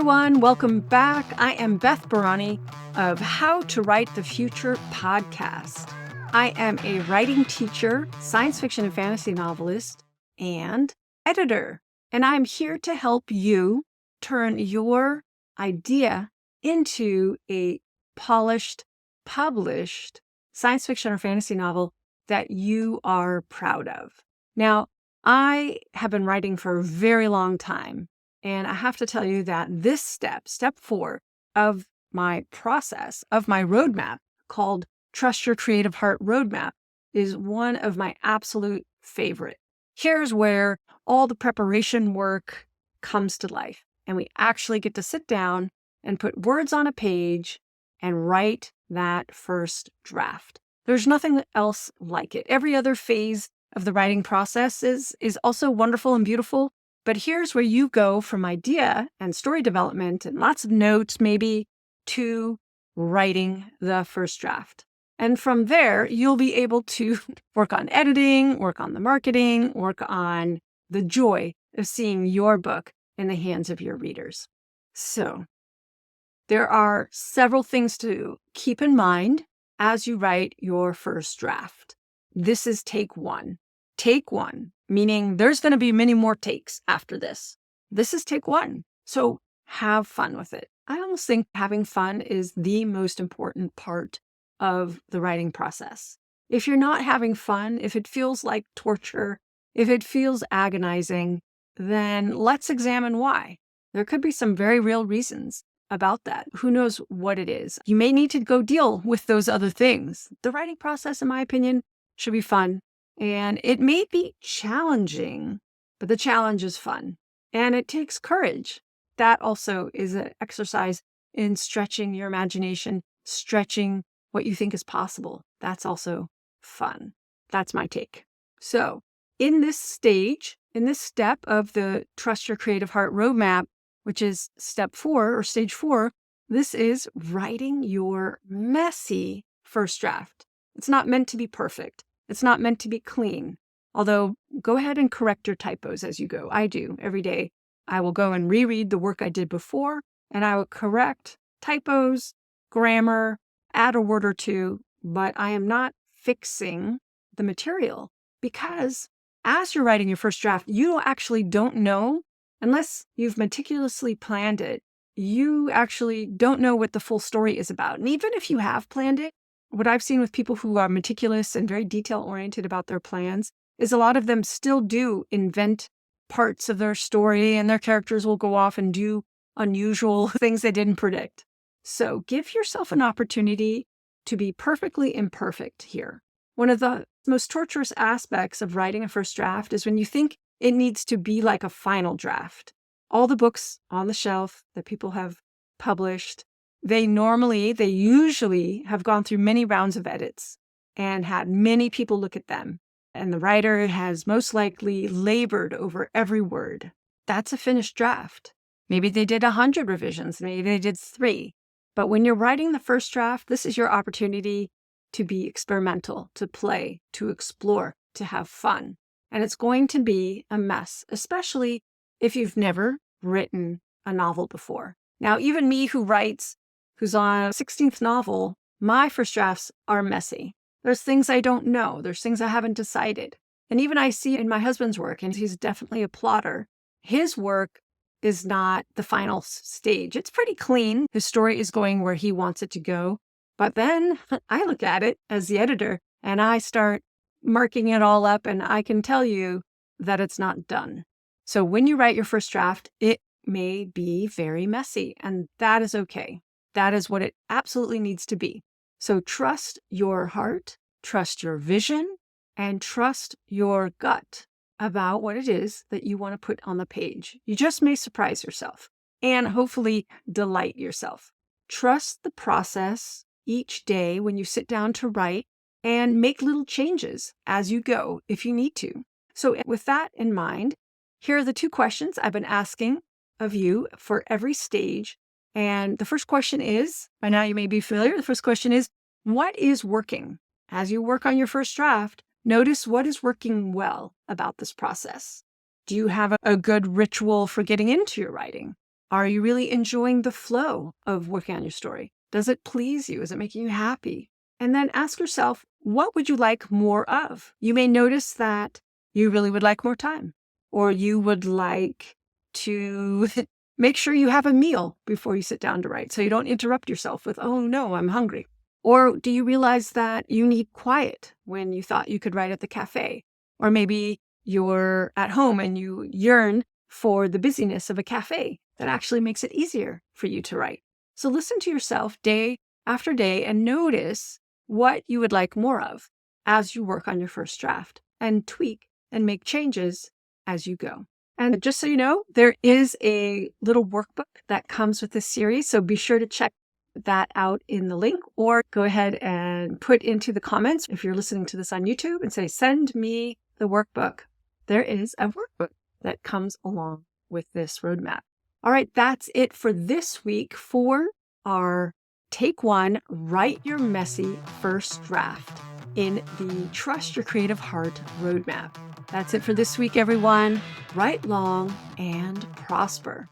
everyone. Welcome back. I am Beth Barany of How to Write the Future podcast. I am a writing teacher, science fiction and fantasy novelist, and editor. And I'm here to help you turn your idea into a polished, published science fiction or fantasy novel that you are proud of. Now, I have been writing for a very long time. And I have to tell you that this step 4 of my process, of my roadmap called Trust Your Creative Heart Roadmap, is one of my absolute favorite. Here's where all the preparation work comes to life. And we actually get to sit down and put words on a page and write that first draft. There's nothing else like it. Every other phase of the writing process is also wonderful and beautiful. But here's where you go from idea and story development and lots of notes maybe to writing the first draft. And from there, you'll be able to work on editing, work on the marketing, work on the joy of seeing your book in the hands of your readers. So there are several things to keep in mind as you write your first draft. This is take one. Take one, meaning there's going to be many more takes after this. This is take one. So have fun with it. I almost think having fun is the most important part of the writing process. If you're not having fun, if it feels like torture, if it feels agonizing, then let's examine why. There could be some very real reasons about that. Who knows what it is? You may need to go deal with those other things. The writing process, in my opinion, should be fun. And it may be challenging, but the challenge is fun. And it takes courage. That also is an exercise in stretching your imagination, stretching what you think is possible. That's also fun. That's my take. So in this stage, in this step of the Trust Your Creative Heart Roadmap, which is step 4 or stage 4, this is writing your messy first draft. It's not meant to be perfect. It's not meant to be clean, although go ahead and correct your typos as you go. I do every day. I will go and reread the work I did before, and I will correct typos, grammar, add a word or two, but I am not fixing the material because as you're writing your first draft, you actually don't know, unless you've meticulously planned it, you actually don't know what the full story is about. And even if you have planned it, what I've seen with people who are meticulous and very detail-oriented about their plans is a lot of them still do invent parts of their story and their characters will go off and do unusual things they didn't predict. So give yourself an opportunity to be perfectly imperfect here. One of the most torturous aspects of writing a first draft is when you think it needs to be like a final draft. All the books on the shelf that people have published, they usually have gone through many rounds of edits and had many people look at them. And the writer has most likely labored over every word. That's a finished draft. Maybe they did 100 revisions. Maybe they did 3. But when you're writing the first draft, this is your opportunity to be experimental, to play, to explore, to have fun. And it's going to be a mess, especially if you've never written a novel before. Now, even me who's on a 16th novel, my first drafts are messy. There's things I don't know. There's things I haven't decided. And even I see in my husband's work, and he's definitely a plotter, his work is not the final stage. It's pretty clean. His story is going where he wants it to go. But then I look at it as the editor and I start marking it all up, and I can tell you that it's not done. So when you write your first draft, it may be very messy, and that is okay. That is what it absolutely needs to be. So trust your heart, trust your vision, and trust your gut about what it is that you want to put on the page. You just may surprise yourself and hopefully delight yourself. Trust the process each day when you sit down to write and make little changes as you go if you need to. So with that in mind, here are the 2 questions I've been asking of you for every stage. And the first question is, by now you may be familiar, the first question is, what is working? As you work on your first draft, notice what is working well about this process. Do you have a good ritual for getting into your writing? Are you really enjoying the flow of working on your story? Does it please you? Is it making you happy? And then ask yourself, what would you like more of? You may notice that you really would like more time, or you would like to make sure you have a meal before you sit down to write so you don't interrupt yourself with, oh no, I'm hungry. Or do you realize that you need quiet when you thought you could write at the cafe? Or maybe you're at home and you yearn for the busyness of a cafe that actually makes it easier for you to write. So listen to yourself day after day and notice what you would like more of as you work on your first draft, and tweak and make changes as you go. And just so you know, there is a little workbook that comes with this series, so be sure to check that out in the link, or go ahead and put into the comments if you're listening to this on YouTube and say, send me the workbook. There is a workbook that comes along with this roadmap. All right, that's it for this week for our Take 1, Write Your Messy First Draft in the Trust Your Creative Heart roadmap. That's it for this week, everyone. Write long and prosper.